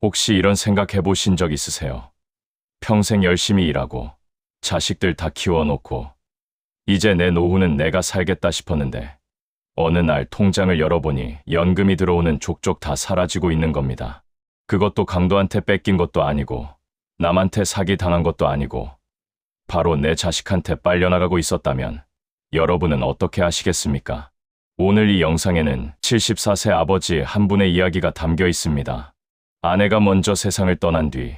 혹시 이런 생각 해보신 적 있으세요? 평생 열심히 일하고 자식들 다 키워놓고 이제 내 노후는 내가 살겠다 싶었는데 어느 날 통장을 열어보니 연금이 들어오는 족족 다 사라지고 있는 겁니다. 그것도 강도한테 뺏긴 것도 아니고 남한테 사기당한 것도 아니고 바로 내 자식한테 빨려나가고 있었다면 여러분은 어떻게 하시겠습니까? 오늘 이 영상에는 74세 아버지 한 분의 이야기가 담겨 있습니다. 아내가 먼저 세상을 떠난 뒤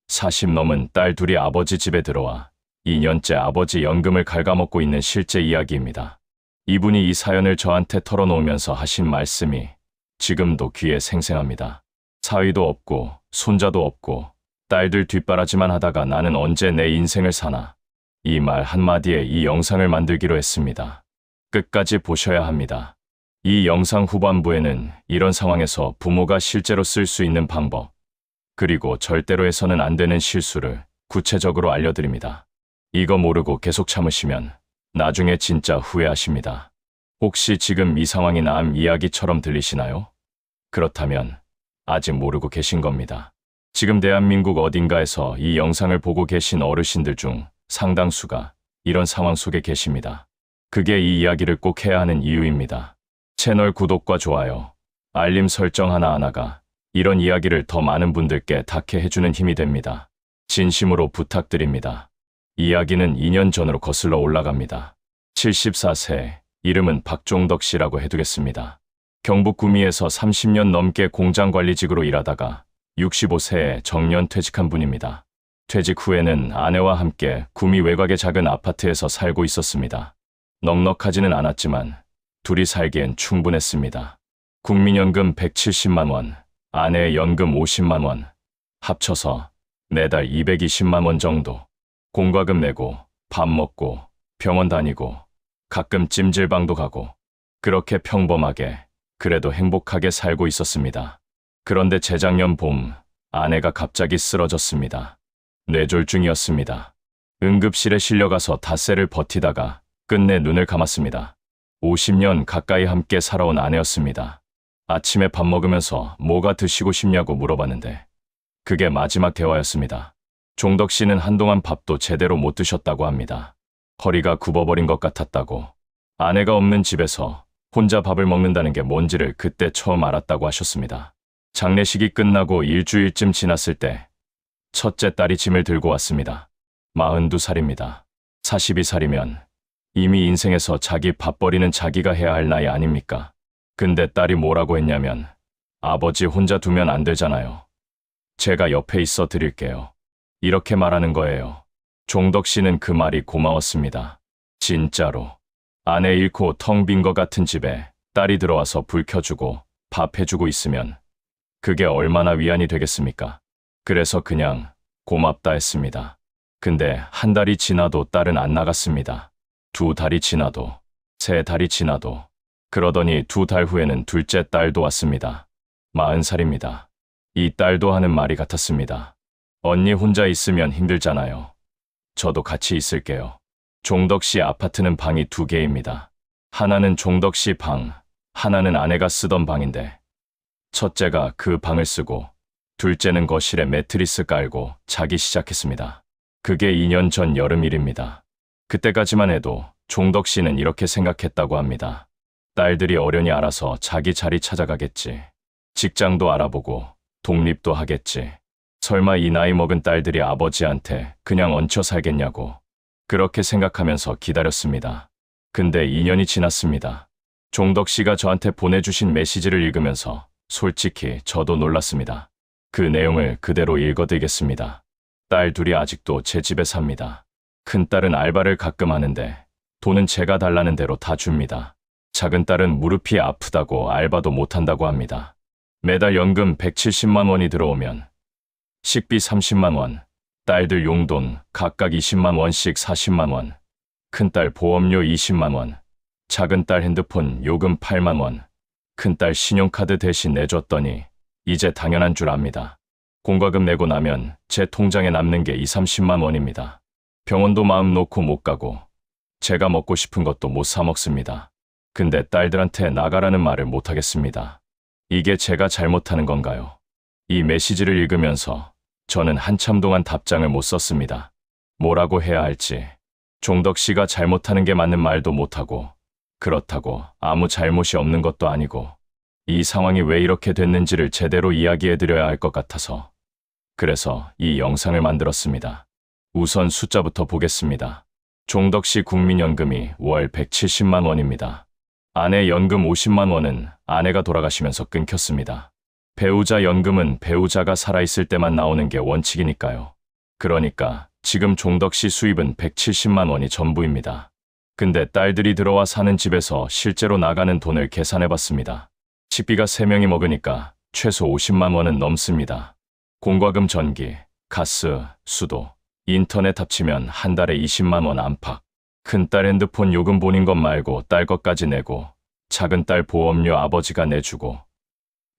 40 넘은 딸 둘이 아버지 집에 들어와 2년째 아버지 연금을 갉아먹고 있는 실제 이야기입니다. 이분이 이 사연을 저한테 털어놓으면서 하신 말씀이 지금도 귀에 생생합니다. 사위도 없고 손자도 없고 딸들 뒷바라지만 하다가 나는 언제 내 인생을 사나. 이 말 한마디에 이 영상을 만들기로 했습니다. 끝까지 보셔야 합니다. 이 영상 후반부에는 이런 상황에서 부모가 실제로 쓸 수 있는 방법, 그리고 절대로 해서는 안 되는 실수를 구체적으로 알려드립니다. 이거 모르고 계속 참으시면 나중에 진짜 후회하십니다. 혹시 지금 이 상황이 남 이야기처럼 들리시나요? 그렇다면 아직 모르고 계신 겁니다. 지금 대한민국 어딘가에서 이 영상을 보고 계신 어르신들 중 상당수가 이런 상황 속에 계십니다. 그게 이 이야기를 꼭 해야 하는 이유입니다. 채널 구독과 좋아요, 알림 설정 하나하나가 이런 이야기를 더 많은 분들께 닿게 해주는 힘이 됩니다. 진심으로 부탁드립니다. 이야기는 2년 전으로 거슬러 올라갑니다. 74세, 이름은 박종덕 씨라고 해두겠습니다. 경북 구미에서 30년 넘게 공장관리직으로 일하다가 65세에 정년 퇴직한 분입니다. 퇴직 후에는 아내와 함께 구미 외곽의 작은 아파트에서 살고 있었습니다. 넉넉하지는 않았지만 둘이 살기엔 충분했습니다. 국민연금 170만 원, 아내의 연금 50만 원, 합쳐서 매달 220만 원 정도. 공과금 내고 밥 먹고 병원 다니고 가끔 찜질방도 가고 그렇게 평범하게 그래도 행복하게 살고 있었습니다. 그런데 재작년 봄 아내가 갑자기 쓰러졌습니다. 뇌졸중이었습니다. 응급실에 실려가서 닷새를 버티다가 끝내 눈을 감았습니다. 50년 가까이 함께 살아온 아내였습니다. 아침에 밥 먹으면서 뭐가 드시고 싶냐고 물어봤는데 그게 마지막 대화였습니다. 종덕 씨는 한동안 밥도 제대로 못 드셨다고 합니다. 허리가 굽어버린 것 같았다고, 아내가 없는 집에서 혼자 밥을 먹는다는 게 뭔지를 그때 처음 알았다고 하셨습니다. 장례식이 끝나고 일주일쯤 지났을 때 첫째 딸이 짐을 들고 왔습니다. 42살입니다. 42살이면 이미 인생에서 자기 밥벌이는 자기가 해야 할 나이 아닙니까? 근데 딸이 뭐라고 했냐면 아버지 혼자 두면 안 되잖아요. 제가 옆에 있어 드릴게요. 이렇게 말하는 거예요. 종덕 씨는 그 말이 고마웠습니다. 진짜로. 아내 잃고 텅 빈 것 같은 집에 딸이 들어와서 불 켜주고 밥 해주고 있으면 그게 얼마나 위안이 되겠습니까? 그래서 그냥 고맙다 했습니다. 근데 한 달이 지나도 딸은 안 나갔습니다. 2달이 지나도, 3달이 지나도, 그러더니 2달 후에는 둘째 딸도 왔습니다. 40살입니다. 이 딸도 하는 말이 같았습니다. 언니 혼자 있으면 힘들잖아요. 저도 같이 있을게요. 종덕 씨 아파트는 방이 2개입니다. 하나는 종덕 씨 방, 하나는 아내가 쓰던 방인데 첫째가 그 방을 쓰고 둘째는 거실에 매트리스 깔고 자기 시작했습니다. 그게 2년 전 여름 일입니다. 그때까지만 해도 종덕 씨는 이렇게 생각했다고 합니다. 딸들이 어련히 알아서 자기 자리 찾아가겠지. 직장도 알아보고 독립도 하겠지. 설마 이 나이 먹은 딸들이 아버지한테 그냥 얹혀 살겠냐고 그렇게 생각하면서 기다렸습니다. 근데 2년이 지났습니다. 종덕 씨가 저한테 보내주신 메시지를 읽으면서 솔직히 저도 놀랐습니다. 그 내용을 그대로 읽어드리겠습니다. 딸 둘이 아직도 제 집에 삽니다. 큰딸은 알바를 가끔 하는데 돈은 제가 달라는 대로 다 줍니다. 작은 딸은 무릎이 아프다고 알바도 못한다고 합니다. 매달 연금 170만 원이 들어오면 식비 30만 원, 딸들 용돈 각각 20만 원씩 40만 원, 큰딸 보험료 20만 원, 작은 딸 핸드폰 요금 8만 원, 큰딸 신용카드 대신 내줬더니 이제 당연한 줄 압니다. 공과금 내고 나면 제 통장에 남는 게 30만 원입니다. 병원도 마음 놓고 못 가고 제가 먹고 싶은 것도 못 사 먹습니다. 근데 딸들한테 나가라는 말을 못 하겠습니다. 이게 제가 잘못하는 건가요? 이 메시지를 읽으면서 저는 한참 동안 답장을 못 썼습니다. 뭐라고 해야 할지. 종덕 씨가 잘못하는 게 맞는 말도 못하고, 그렇다고 아무 잘못이 없는 것도 아니고, 이 상황이 왜 이렇게 됐는지를 제대로 이야기해드려야 할 것 같아서. 그래서 이 영상을 만들었습니다. 우선 숫자부터 보겠습니다. 종덕 씨 국민연금이 월 170만 원입니다. 아내 연금 50만 원은 아내가 돌아가시면서 끊겼습니다. 배우자 연금은 배우자가 살아있을 때만 나오는 게 원칙이니까요. 그러니까 지금 종덕 씨 수입은 170만 원이 전부입니다. 근데 딸들이 들어와 사는 집에서 실제로 나가는 돈을 계산해봤습니다. 식비가 3명이 먹으니까 최소 50만 원은 넘습니다. 공과금 전기, 가스, 수도, 인터넷 합치면 한 달에 20만 원 안팎. 큰딸 핸드폰 요금 본인 것 말고 딸 것까지 내고, 작은딸 보험료 아버지가 내주고,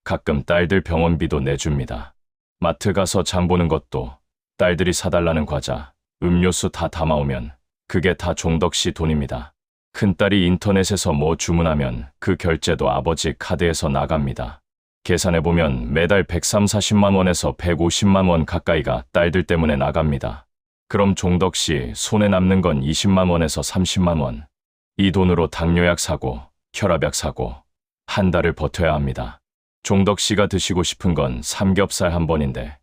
가끔 딸들 병원비도 내줍니다. 마트 가서 장 보는 것도 딸들이 사달라는 과자, 음료수 다 담아오면 그게 다 종덕 씨 돈입니다. 큰딸이 인터넷에서 뭐 주문하면 그 결제도 아버지 카드에서 나갑니다. 계산해보면 매달 130~40만 원에서 150만 원 가까이가 딸들 때문에 나갑니다. 그럼 종덕 씨 손에 남는 건 20만 원에서 30만 원. 이 돈으로 당뇨약 사고, 혈압약 사고, 한 달을 버텨야 합니다. 종덕 씨가 드시고 싶은 건 삼겹살 한 번인데,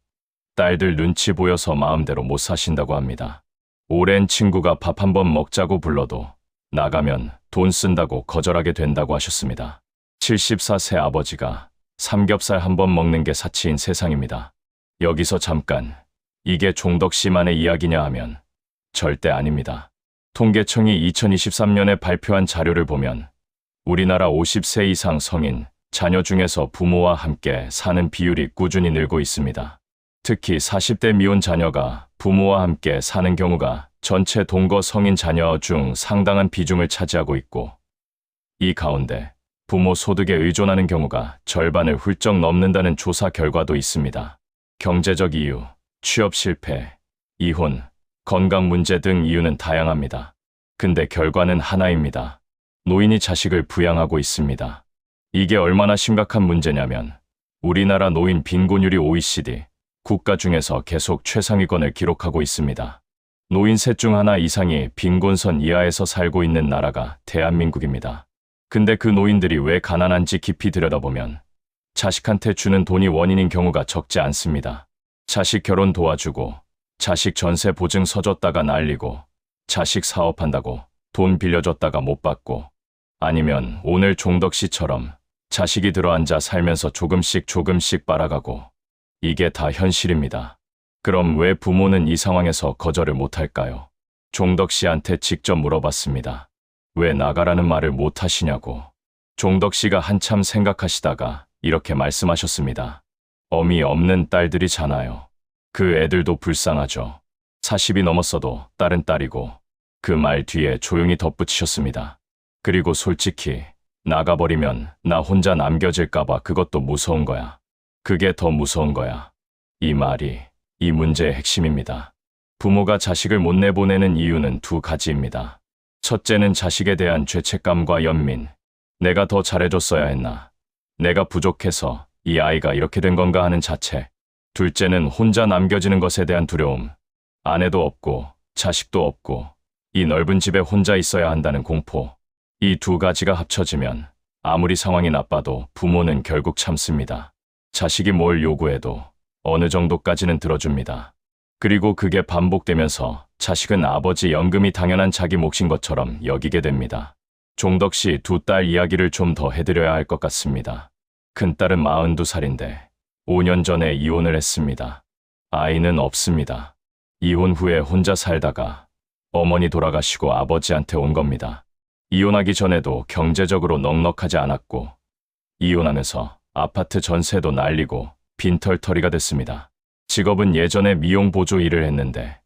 딸들 눈치 보여서 마음대로 못 사신다고 합니다. 오랜 친구가 밥 한 번 먹자고 불러도 나가면 돈 쓴다고 거절하게 된다고 하셨습니다. 74세 아버지가 삼겹살 한 번 먹는 게 사치인 세상입니다. 여기서 잠깐, 이게 종덕 씨만의 이야기냐 하면 절대 아닙니다. 통계청이 2023년에 발표한 자료를 보면 우리나라 50세 이상 성인, 자녀 중에서 부모와 함께 사는 비율이 꾸준히 늘고 있습니다. 특히 40대 미혼 자녀가 부모와 함께 사는 경우가 전체 동거 성인 자녀 중 상당한 비중을 차지하고 있고, 이 가운데 부모 소득에 의존하는 경우가 절반을 훌쩍 넘는다는 조사 결과도 있습니다. 경제적 이유, 취업 실패, 이혼, 건강 문제 등 이유는 다양합니다. 근데 결과는 하나입니다. 노인이 자식을 부양하고 있습니다. 이게 얼마나 심각한 문제냐면 우리나라 노인 빈곤율이 OECD 국가 중에서 계속 최상위권을 기록하고 있습니다. 노인 셋 중 하나 이상이 빈곤선 이하에서 살고 있는 나라가 대한민국입니다. 근데 그 노인들이 왜 가난한지 깊이 들여다보면 자식한테 주는 돈이 원인인 경우가 적지 않습니다. 자식 결혼 도와주고, 자식 전세 보증 서줬다가 날리고, 자식 사업한다고 돈 빌려줬다가 못 받고, 아니면 오늘 종덕 씨처럼 자식이 들어앉아 살면서 조금씩 빨아가고, 이게 다 현실입니다. 그럼 왜 부모는 이 상황에서 거절을 못할까요? 종덕 씨한테 직접 물어봤습니다. 왜 나가라는 말을 못하시냐고. 종덕 씨가 한참 생각하시다가 이렇게 말씀하셨습니다. 어미 없는 딸들이잖아요. 그 애들도 불쌍하죠. 40이 넘었어도 딸은 딸이고. 그 말 뒤에 조용히 덧붙이셨습니다. 그리고 솔직히 나가버리면 나 혼자 남겨질까봐 그것도 무서운 거야. 그게 더 무서운 거야. 이 말이 이 문제의 핵심입니다. 부모가 자식을 못 내보내는 이유는 두 가지입니다. 첫째는 자식에 대한 죄책감과 연민. 내가 더 잘해줬어야 했나. 내가 부족해서 이 아이가 이렇게 된 건가 하는 자책. 둘째는 혼자 남겨지는 것에 대한 두려움. 아내도 없고 자식도 없고 이 넓은 집에 혼자 있어야 한다는 공포. 이 두 가지가 합쳐지면 아무리 상황이 나빠도 부모는 결국 참습니다. 자식이 뭘 요구해도 어느 정도까지는 들어줍니다. 그리고 그게 반복되면서 자식은 아버지 연금이 당연한 자기 몫인 것처럼 여기게 됩니다. 종덕 씨 두 딸 이야기를 좀 더 해드려야 할 것 같습니다. 큰딸은 42살인데 5년 전에 이혼을 했습니다. 아이는 없습니다. 이혼 후에 혼자 살다가 어머니 돌아가시고 아버지한테 온 겁니다. 이혼하기 전에도 경제적으로 넉넉하지 않았고, 이혼하면서 아파트 전세도 날리고 빈털터리가 됐습니다. 직업은 예전에 미용 보조 일을 했는데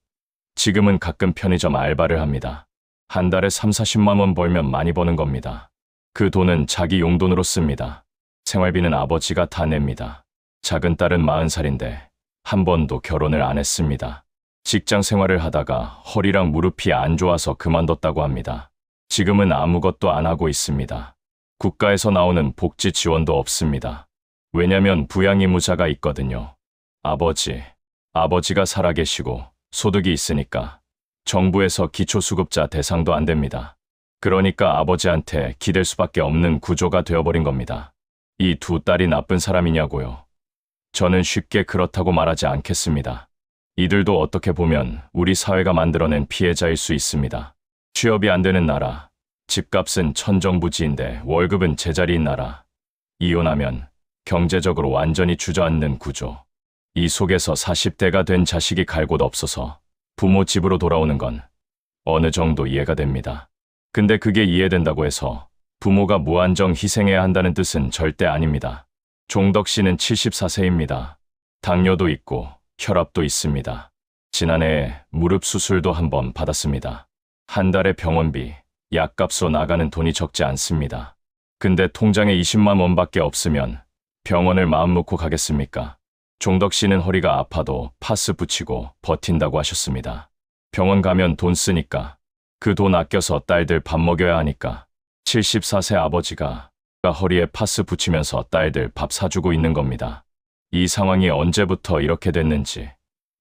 지금은 가끔 편의점 알바를 합니다. 한 달에 30~40만 원 벌면 많이 버는 겁니다. 그 돈은 자기 용돈으로 씁니다. 생활비는 아버지가 다 냅니다. 작은 딸은 40살인데 한 번도 결혼을 안 했습니다. 직장 생활을 하다가 허리랑 무릎이 안 좋아서 그만뒀다고 합니다. 지금은 아무것도 안 하고 있습니다. 국가에서 나오는 복지 지원도 없습니다. 왜냐면 부양 의무자가 있거든요. 아버지가 살아계시고 소득이 있으니까 정부에서 기초수급자 대상도 안 됩니다. 그러니까 아버지한테 기댈 수밖에 없는 구조가 되어버린 겁니다. 이 두 딸이 나쁜 사람이냐고요? 저는 쉽게 그렇다고 말하지 않겠습니다. 이들도 어떻게 보면 우리 사회가 만들어낸 피해자일 수 있습니다. 취업이 안 되는 나라, 집값은 천정부지인데 월급은 제자리인 나라, 이혼하면 경제적으로 완전히 주저앉는 구조. 이 속에서 40대가 된 자식이 갈 곳 없어서 부모 집으로 돌아오는 건 어느 정도 이해가 됩니다. 근데 그게 이해된다고 해서 부모가 무한정 희생해야 한다는 뜻은 절대 아닙니다. 종덕 씨는 74세입니다. 당뇨도 있고 혈압도 있습니다. 지난해에 무릎 수술도 한번 받았습니다. 한 달에 병원비, 약값으로 나가는 돈이 적지 않습니다. 근데 통장에 20만 원밖에 없으면 병원을 마음 놓고 가겠습니까? 종덕 씨는 허리가 아파도 파스 붙이고 버틴다고 하셨습니다. 병원 가면 돈 쓰니까, 그 돈 아껴서 딸들 밥 먹여야 하니까 74세 아버지가 허리에 파스 붙이면서 딸들 밥 사주고 있는 겁니다. 이 상황이 언제부터 이렇게 됐는지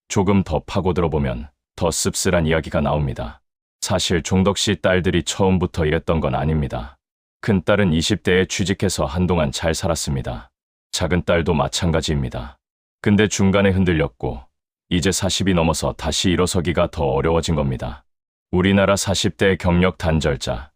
조금 더 파고들어보면 더 씁쓸한 이야기가 나옵니다. 사실 종덕 씨 딸들이 처음부터 이랬던 건 아닙니다. 큰 딸은 20대에 취직해서 한동안 잘 살았습니다. 작은 딸도 마찬가지입니다. 근데 중간에 흔들렸고 이제 40이 넘어서 다시 일어서기가 더 어려워진 겁니다. 우리나라 40대 경력 단절자,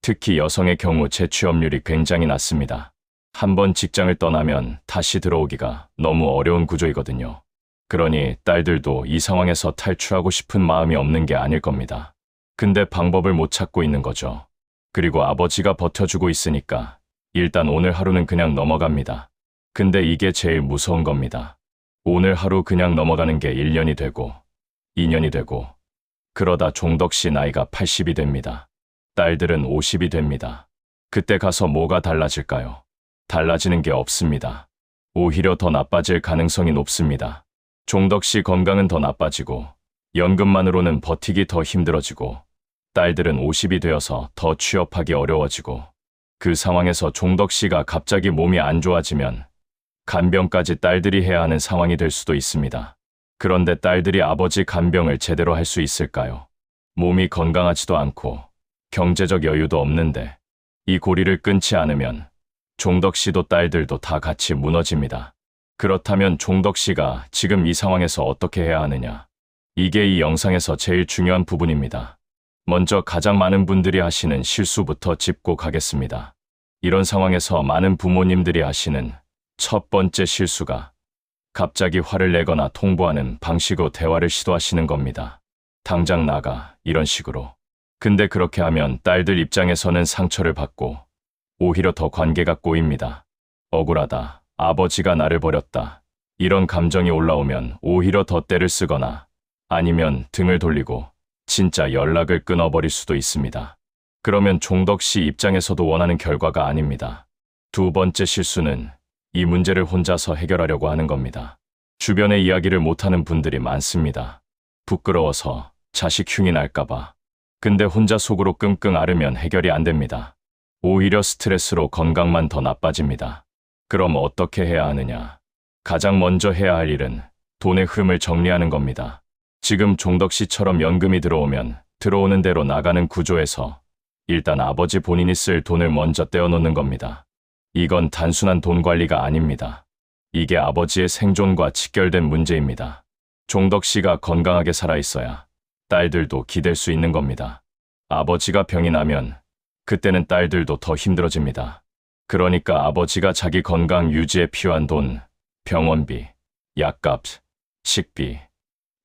특히 여성의 경우 재취업률이 굉장히 낮습니다. 한번 직장을 떠나면 다시 들어오기가 너무 어려운 구조이거든요. 그러니 딸들도 이 상황에서 탈출하고 싶은 마음이 없는 게 아닐 겁니다. 근데 방법을 못 찾고 있는 거죠. 그리고 아버지가 버텨주고 있으니까 일단 오늘 하루는 그냥 넘어갑니다. 근데 이게 제일 무서운 겁니다. 오늘 하루 그냥 넘어가는 게 1년이 되고 2년이 되고 그러다 종덕 씨 나이가 80이 됩니다. 딸들은 50이 됩니다. 그때 가서 뭐가 달라질까요? 달라지는 게 없습니다. 오히려 더 나빠질 가능성이 높습니다. 종덕 씨 건강은 더 나빠지고 연금만으로는 버티기 더 힘들어지고 딸들은 50이 되어서 더 취업하기 어려워지고 그 상황에서 종덕 씨가 갑자기 몸이 안 좋아지면 간병까지 딸들이 해야 하는 상황이 될 수도 있습니다. 그런데 딸들이 아버지 간병을 제대로 할 수 있을까요? 몸이 건강하지도 않고 경제적 여유도 없는데 이 고리를 끊지 않으면 종덕 씨도 딸들도 다 같이 무너집니다. 그렇다면 종덕 씨가 지금 이 상황에서 어떻게 해야 하느냐? 이게 이 영상에서 제일 중요한 부분입니다. 먼저 가장 많은 분들이 하시는 실수부터 짚고 가겠습니다. 이런 상황에서 많은 부모님들이 하시는 첫 번째 실수가 갑자기 화를 내거나 통보하는 방식으로 대화를 시도하시는 겁니다. 당장 나가, 이런 식으로. 근데 그렇게 하면 딸들 입장에서는 상처를 받고 오히려 더 관계가 꼬입니다. 억울하다, 아버지가 나를 버렸다, 이런 감정이 올라오면 오히려 더 떼를 쓰거나 아니면 등을 돌리고 진짜 연락을 끊어버릴 수도 있습니다. 그러면 종덕 씨 입장에서도 원하는 결과가 아닙니다. 두 번째 실수는 이 문제를 혼자서 해결하려고 하는 겁니다. 주변에 이야기를 못하는 분들이 많습니다. 부끄러워서 자식 흉이 날까봐. 근데 혼자 속으로 끙끙 앓으면 해결이 안 됩니다. 오히려 스트레스로 건강만 더 나빠집니다. 그럼 어떻게 해야 하느냐? 가장 먼저 해야 할 일은 돈의 흐름을 정리하는 겁니다. 지금 종덕 씨처럼 연금이 들어오면 들어오는 대로 나가는 구조에서 일단 아버지 본인이 쓸 돈을 먼저 떼어놓는 겁니다. 이건 단순한 돈 관리가 아닙니다. 이게 아버지의 생존과 직결된 문제입니다. 종덕 씨가 건강하게 살아있어야 딸들도 기댈 수 있는 겁니다. 아버지가 병이 나면 그때는 딸들도 더 힘들어집니다. 그러니까 아버지가 자기 건강 유지에 필요한 돈, 병원비, 약값, 식비,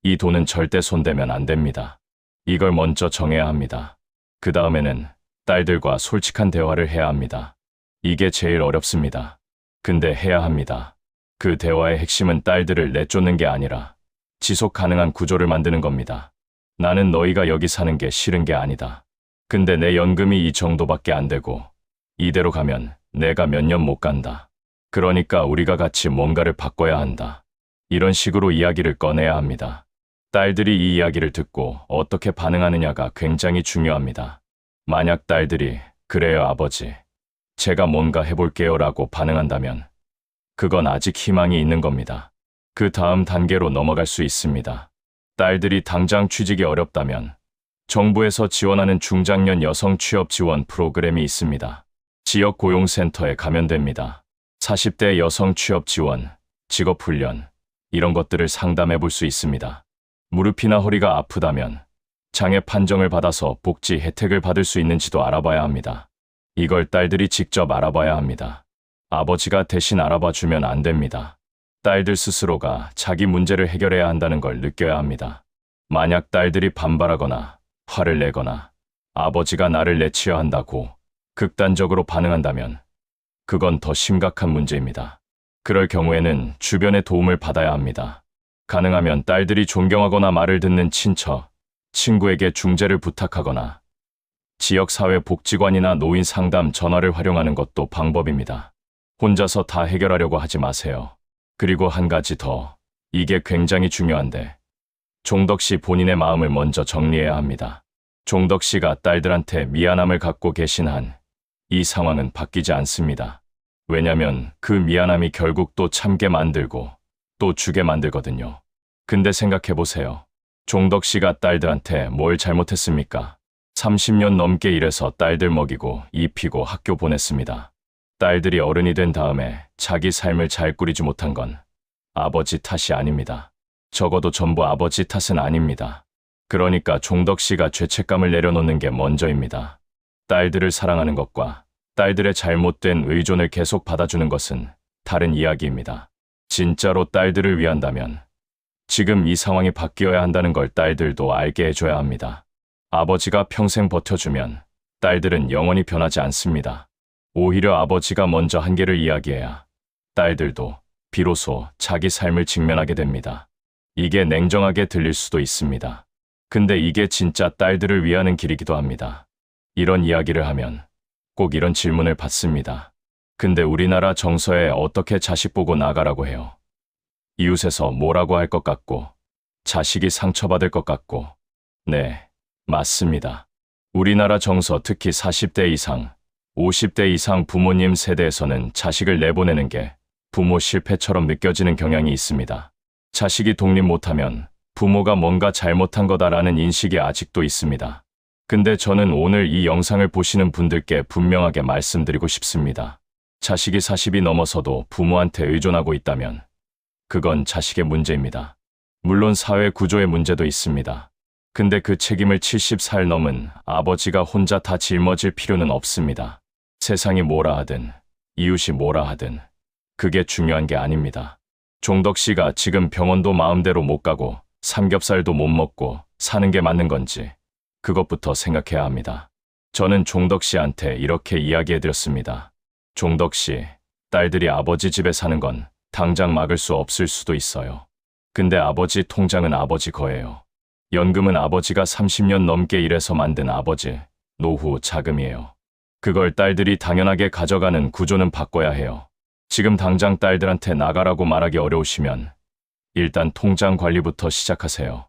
이 돈은 절대 손대면 안 됩니다. 이걸 먼저 정해야 합니다. 그 다음에는 딸들과 솔직한 대화를 해야 합니다. 이게 제일 어렵습니다. 근데 해야 합니다. 그 대화의 핵심은 딸들을 내쫓는 게 아니라 지속 가능한 구조를 만드는 겁니다. 나는 너희가 여기 사는 게 싫은 게 아니다. 근데 내 연금이 이 정도밖에 안 되고 이대로 가면 내가 몇 년 못 간다. 그러니까 우리가 같이 뭔가를 바꿔야 한다. 이런 식으로 이야기를 꺼내야 합니다. 딸들이 이 이야기를 듣고 어떻게 반응하느냐가 굉장히 중요합니다. 만약 딸들이 그래요 아버지, 제가 뭔가 해볼게요 라고 반응한다면 그건 아직 희망이 있는 겁니다. 그 다음 단계로 넘어갈 수 있습니다. 딸들이 당장 취직이 어렵다면 정부에서 지원하는 중장년 여성 취업 지원 프로그램이 있습니다. 지역 고용센터에 가면 됩니다. 40대 여성 취업 지원, 직업훈련, 이런 것들을 상담해 볼 수 있습니다. 무릎이나 허리가 아프다면 장애 판정을 받아서 복지 혜택을 받을 수 있는지도 알아봐야 합니다. 이걸 딸들이 직접 알아봐야 합니다. 아버지가 대신 알아봐 주면 안 됩니다. 딸들 스스로가 자기 문제를 해결해야 한다는 걸 느껴야 합니다. 만약 딸들이 반발하거나 화를 내거나 아버지가 나를 내치려 한다고 극단적으로 반응한다면 그건 더 심각한 문제입니다. 그럴 경우에는 주변의 도움을 받아야 합니다. 가능하면 딸들이 존경하거나 말을 듣는 친척, 친구에게 중재를 부탁하거나 지역사회복지관이나 노인 상담 전화를 활용하는 것도 방법입니다. 혼자서 다 해결하려고 하지 마세요. 그리고 한 가지 더, 이게 굉장히 중요한데 종덕 씨 본인의 마음을 먼저 정리해야 합니다. 종덕 씨가 딸들한테 미안함을 갖고 계신 한 이 상황은 바뀌지 않습니다. 왜냐면 그 미안함이 결국 또 참게 만들고 또 주게 만들거든요. 근데 생각해보세요. 종덕 씨가 딸들한테 뭘 잘못했습니까? 30년 넘게 일해서 딸들 먹이고 입히고 학교 보냈습니다. 딸들이 어른이 된 다음에 자기 삶을 잘 꾸리지 못한 건 아버지 탓이 아닙니다. 적어도 전부 아버지 탓은 아닙니다. 그러니까 종덕 씨가 죄책감을 내려놓는 게 먼저입니다. 딸들을 사랑하는 것과 딸들의 잘못된 의존을 계속 받아주는 것은 다른 이야기입니다. 진짜로 딸들을 위한다면 지금 이 상황이 바뀌어야 한다는 걸 딸들도 알게 해줘야 합니다. 아버지가 평생 버텨주면 딸들은 영원히 변하지 않습니다. 오히려 아버지가 먼저 한계를 이야기해야 딸들도 비로소 자기 삶을 직면하게 됩니다. 이게 냉정하게 들릴 수도 있습니다. 근데 이게 진짜 딸들을 위하는 길이기도 합니다. 이런 이야기를 하면 꼭 이런 질문을 받습니다. 근데 우리나라 정서에 어떻게 자식 보고 나가라고 해요? 이웃에서 뭐라고 할 것 같고 자식이 상처받을 것 같고. 네, 맞습니다. 우리나라 정서, 특히 40대 이상, 50대 이상 부모님 세대에서는 자식을 내보내는 게 부모 실패처럼 느껴지는 경향이 있습니다. 자식이 독립 못하면 부모가 뭔가 잘못한 거다라는 인식이 아직도 있습니다. 근데 저는 오늘 이 영상을 보시는 분들께 분명하게 말씀드리고 싶습니다. 자식이 40이 넘어서도 부모한테 의존하고 있다면 그건 자식의 문제입니다. 물론 사회 구조의 문제도 있습니다. 근데 그 책임을 70살 넘은 아버지가 혼자 다 짊어질 필요는 없습니다. 세상이 뭐라 하든 이웃이 뭐라 하든 그게 중요한 게 아닙니다. 종덕 씨가 지금 병원도 마음대로 못 가고 삼겹살도 못 먹고 사는 게 맞는 건지 그것부터 생각해야 합니다. 저는 종덕 씨한테 이렇게 이야기해드렸습니다. 종덕 씨, 딸들이 아버지 집에 사는 건 당장 막을 수 없을 수도 있어요. 근데 아버지 통장은 아버지 거예요. 연금은 아버지가 30년 넘게 일해서 만든 아버지 노후 자금이에요. 그걸 딸들이 당연하게 가져가는 구조는 바꿔야 해요. 지금 당장 딸들한테 나가라고 말하기 어려우시면 일단 통장 관리부터 시작하세요.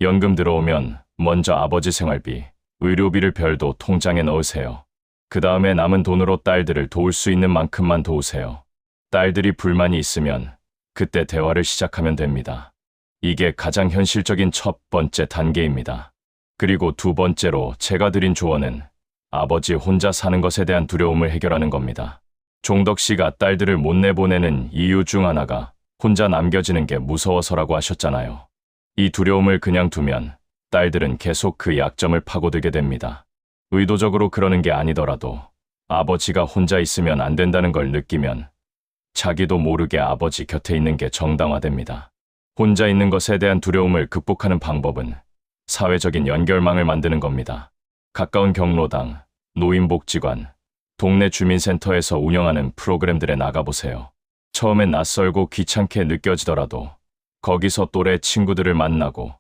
연금 들어오면 먼저 아버지 생활비, 의료비를 별도 통장에 넣으세요. 그 다음에 남은 돈으로 딸들을 도울 수 있는 만큼만 도우세요. 딸들이 불만이 있으면 그때 대화를 시작하면 됩니다. 이게 가장 현실적인 첫 번째 단계입니다. 그리고 두 번째로 제가 드린 조언은 아버지 혼자 사는 것에 대한 두려움을 해결하는 겁니다. 종덕 씨가 딸들을 못 내보내는 이유 중 하나가 혼자 남겨지는 게 무서워서라고 하셨잖아요. 이 두려움을 그냥 두면 딸들은 계속 그 약점을 파고들게 됩니다. 의도적으로 그러는 게 아니더라도 아버지가 혼자 있으면 안 된다는 걸 느끼면 자기도 모르게 아버지 곁에 있는 게 정당화됩니다. 혼자 있는 것에 대한 두려움을 극복하는 방법은 사회적인 연결망을 만드는 겁니다. 가까운 경로당, 노인복지관, 동네 주민센터에서 운영하는 프로그램들에 나가보세요. 처음엔 낯설고 귀찮게 느껴지더라도 거기서 또래 친구들을 만나고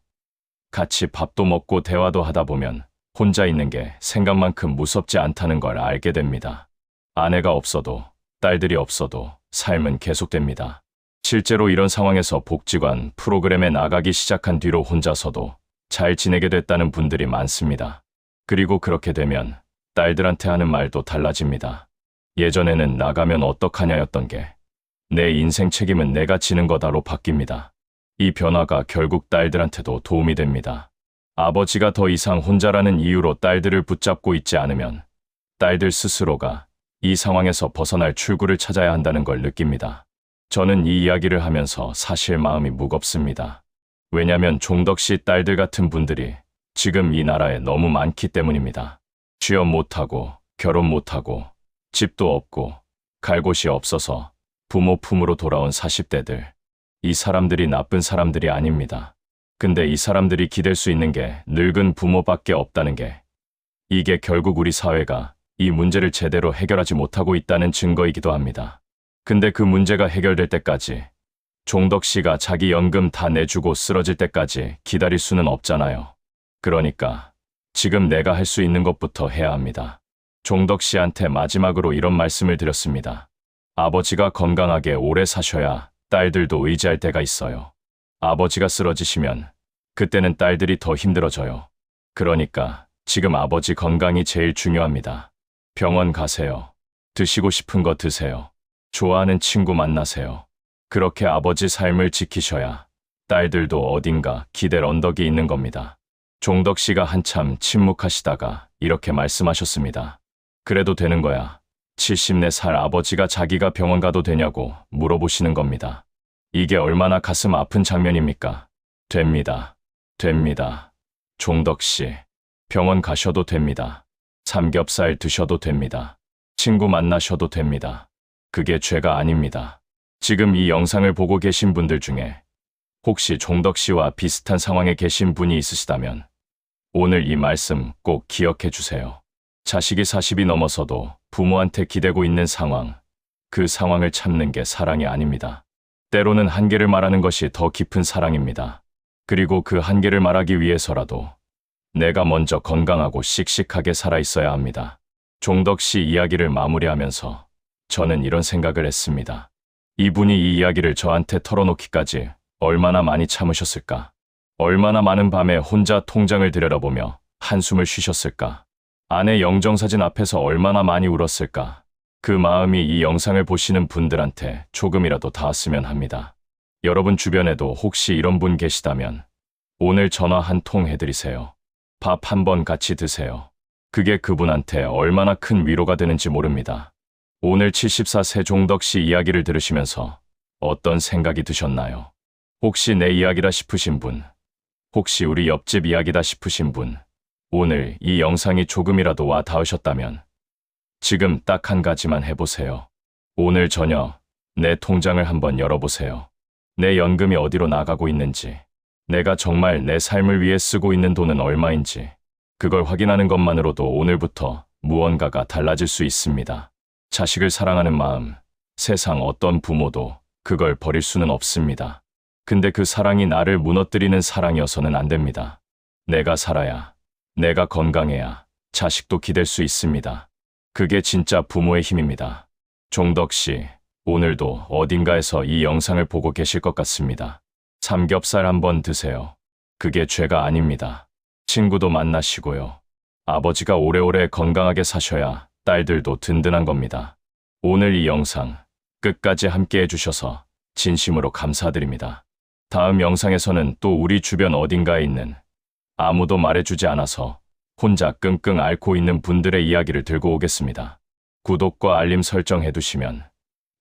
같이 밥도 먹고 대화도 하다 보면 혼자 있는 게 생각만큼 무섭지 않다는 걸 알게 됩니다. 아내가 없어도 딸들이 없어도 삶은 계속됩니다. 실제로 이런 상황에서 복지관 프로그램에 나가기 시작한 뒤로 혼자서도 잘 지내게 됐다는 분들이 많습니다. 그리고 그렇게 되면 딸들한테 하는 말도 달라집니다. 예전에는 나가면 어떡하냐였던 게 내 인생 책임은 내가 지는 거다로 바뀝니다. 이 변화가 결국 딸들한테도 도움이 됩니다. 아버지가 더 이상 혼자라는 이유로 딸들을 붙잡고 있지 않으면 딸들 스스로가 이 상황에서 벗어날 출구를 찾아야 한다는 걸 느낍니다. 저는 이 이야기를 하면서 사실 마음이 무겁습니다. 왜냐면 종덕 씨 딸들 같은 분들이 지금 이 나라에 너무 많기 때문입니다. 취업 못하고 결혼 못하고 집도 없고 갈 곳이 없어서 부모 품으로 돌아온 40대들. 이 사람들이 나쁜 사람들이 아닙니다. 근데 이 사람들이 기댈 수 있는 게 늙은 부모밖에 없다는 게 이게 결국 우리 사회가 이 문제를 제대로 해결하지 못하고 있다는 증거이기도 합니다. 근데 그 문제가 해결될 때까지 종덕 씨가 자기 연금 다 내주고 쓰러질 때까지 기다릴 수는 없잖아요. 그러니까 지금 내가 할 수 있는 것부터 해야 합니다. 종덕 씨한테 마지막으로 이런 말씀을 드렸습니다. 아버지가 건강하게 오래 사셔야 딸들도 의지할 때가 있어요. 아버지가 쓰러지시면 그때는 딸들이 더 힘들어져요. 그러니까 지금 아버지 건강이 제일 중요합니다. 병원 가세요. 드시고 싶은 거 드세요. 좋아하는 친구 만나세요. 그렇게 아버지 삶을 지키셔야 딸들도 어딘가 기댈 언덕이 있는 겁니다. 종덕 씨가 한참 침묵하시다가 이렇게 말씀하셨습니다. 그래도 되는 거야. 74살 아버지가 자기가 병원 가도 되냐고 물어보시는 겁니다. 이게 얼마나 가슴 아픈 장면입니까? 됩니다. 됩니다. 종덕 씨, 병원 가셔도 됩니다. 삼겹살 드셔도 됩니다. 친구 만나셔도 됩니다. 그게 죄가 아닙니다. 지금 이 영상을 보고 계신 분들 중에 혹시 종덕 씨와 비슷한 상황에 계신 분이 있으시다면 오늘 이 말씀 꼭 기억해 주세요. 자식이 40이 넘어서도 부모한테 기대고 있는 상황, 그 상황을 참는 게 사랑이 아닙니다. 때로는 한계를 말하는 것이 더 깊은 사랑입니다. 그리고 그 한계를 말하기 위해서라도 내가 먼저 건강하고 씩씩하게 살아 있어야 합니다. 종덕 씨 이야기를 마무리하면서 저는 이런 생각을 했습니다. 이분이 이 이야기를 저한테 털어놓기까지 얼마나 많이 참으셨을까? 얼마나 많은 밤에 혼자 통장을 들여다보며 한숨을 쉬셨을까? 아내 영정사진 앞에서 얼마나 많이 울었을까? 그 마음이 이 영상을 보시는 분들한테 조금이라도 닿았으면 합니다. 여러분 주변에도 혹시 이런 분 계시다면 오늘 전화 한 통 해드리세요. 밥 한 번 같이 드세요. 그게 그분한테 얼마나 큰 위로가 되는지 모릅니다. 오늘 74세 종덕 씨 이야기를 들으시면서 어떤 생각이 드셨나요? 혹시 내 이야기다 싶으신 분, 혹시 우리 옆집 이야기다 싶으신 분, 오늘 이 영상이 조금이라도 와 닿으셨다면 지금 딱 한 가지만 해보세요. 오늘 저녁 내 통장을 한번 열어보세요. 내 연금이 어디로 나가고 있는지, 내가 정말 내 삶을 위해 쓰고 있는 돈은 얼마인지, 그걸 확인하는 것만으로도 오늘부터 무언가가 달라질 수 있습니다. 자식을 사랑하는 마음, 세상 어떤 부모도 그걸 버릴 수는 없습니다. 근데 그 사랑이 나를 무너뜨리는 사랑이어서는 안 됩니다. 내가 살아야, 내가 건강해야 자식도 기댈 수 있습니다. 그게 진짜 부모의 힘입니다. 종덕 씨, 오늘도 어딘가에서 이 영상을 보고 계실 것 같습니다. 삼겹살 한번 드세요. 그게 죄가 아닙니다. 친구도 만나시고요. 아버지가 오래오래 건강하게 사셔야 딸들도 든든한 겁니다. 오늘 이 영상 끝까지 함께 해주셔서 진심으로 감사드립니다. 다음 영상에서는 또 우리 주변 어딘가에 있는 아무도 말해주지 않아서 혼자 끙끙 앓고 있는 분들의 이야기를 들고 오겠습니다. 구독과 알림 설정 해두시면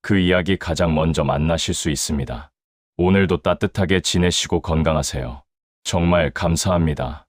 그 이야기 가장 먼저 만나실 수 있습니다. 오늘도 따뜻하게 지내시고 건강하세요. 정말 감사합니다.